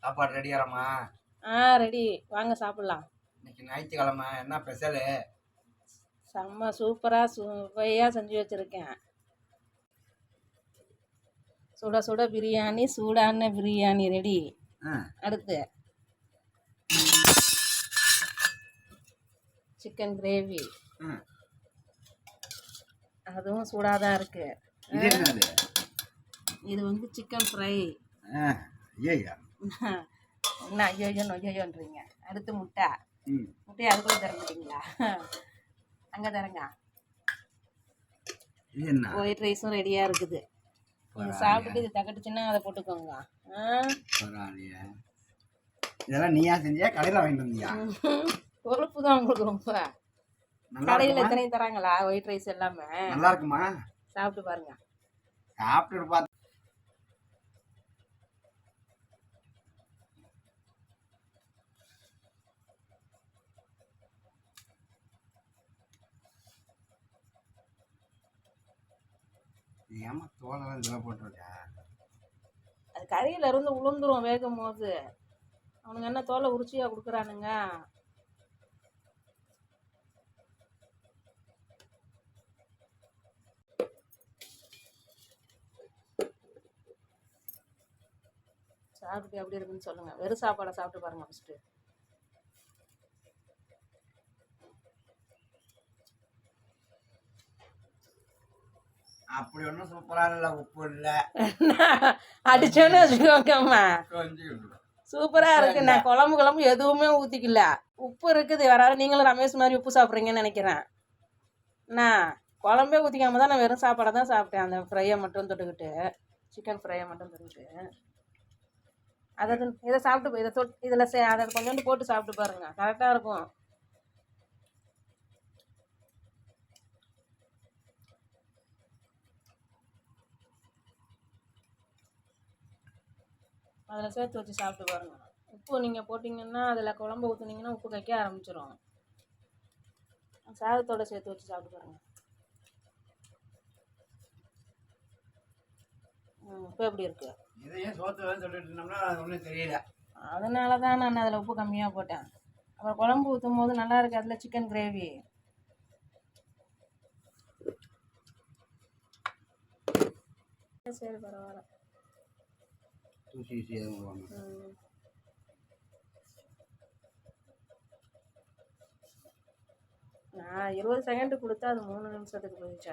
சாப்பாடு ரெடியாரம்மா? ரெடி. வாங்க சாப்பிட்லாம். இன்னைக்கு ஞாயிற்றுக்கிழமை, என்ன ஸ்பெஷலு? செம்ம சூப்பராக சுவையாக செஞ்சு வச்சுருக்கேன். சுட சுட பிரியாணி, சூடான பிரியாணி ரெடி. அடுத்து சிக்கன் கிரேவி, அதுவும் சூடாக தான் இருக்கு. இது வந்து சிக்கன் ஃப்ரை. என்ன ஐயோன்றீங்க? அடுத்து முட்டையை அதுக்குள்ளே தர மாட்டீங்களா? அங்கே தரங்க. ஒயிட் ரைஸும் ரெடியாக இருக்குது. இது சாப்பிட்டுட்டு இது தக்கட்டுச்சுன்னா அதை போட்டுக்கோங்க. இதெல்லாம் நீயா செஞ்சியா கடையில் வாங்கிட்டு வந்தியா? கொழுப்பு தான் உங்களுக்கு ரொம்ப. கடையில் எத்தனையும் தராங்களா ஒயிட் ரைஸ் எல்லாமே? நல்லா இருக்குமா? சாப்பிட்டு பாருங்க. சாப்பிட்டு பார்த்து ஏமா தோலெல்லாம் இதெல்லாம் போட்டுருக்கா? அது கறியில இருந்து உளுந்துரும் வேகும் போது. அவனுங்க என்ன தோலை உரிச்சியா கொடுக்குறானுங்க? சாப்பிட்டு எப்படி இருக்குன்னு சொல்லுங்க. வெறும் சாப்பாடை சாப்பிட்டு பாருங்க ஃபர்ஸ்ட். அப்படி ஒன்றும் சூப்பரா இல்லை, உப்பு இல்லை. அடிச்சோன்னு வச்சுக்கோங்கம்மா, சூப்பரா இருக்கு. நான் குழம்பு எதுவுமே ஊத்திக்கல. உப்பு இருக்குது. யாராவது நீங்களும் ரமேஷ் மாதிரி உப்பு சாப்பிட்றீங்கன்னு நினைக்கிறேன். நான் குழம்பே ஊற்றிக்காம தான் நான் வெறும் சாப்பாடை தான் சாப்பிட்டேன். அந்த ஃப்ரையை மட்டும் தொட்டுக்கிட்டு, சிக்கன் ஃப்ரையை மட்டும் தொட்டுக்கிட்டு. இதை சாப்பிட்டு இதில் அதை கொஞ்சோண்டு போட்டு சாப்பிட்டு பாருங்க, கரெக்டாக இருக்கும். அதில் சேர்த்து வச்சு சாப்பிட்டு பாருங்க. உப்பு நீங்கள் போட்டிங்கன்னா, அதில் குழம்பு ஊற்றுனீங்கன்னா உப்பு கைக்க ஆரம்பிச்சிடும். சாதத்தோடு சேர்த்து வச்சு சாப்பிட்டு பாருங்க. இப்போ எப்படி இருக்கு? இதையே சோத்து சொல்லிட்டு இருந்தோம்னா அது ஒன்றும் தெரியல. அதனால தான் நான் அதில் உப்பு கம்மியாக போட்டேன். அப்புறம் குழம்பு ஊற்றும் போது நல்லா இருக்கு. அதில் சிக்கன் கிரேவி. சரி, பரவாயில்ல. நான் 20 செகண்ட் கொடுத்தா அது 3 நிமிஷத்துக்கு போயிடுச்சு.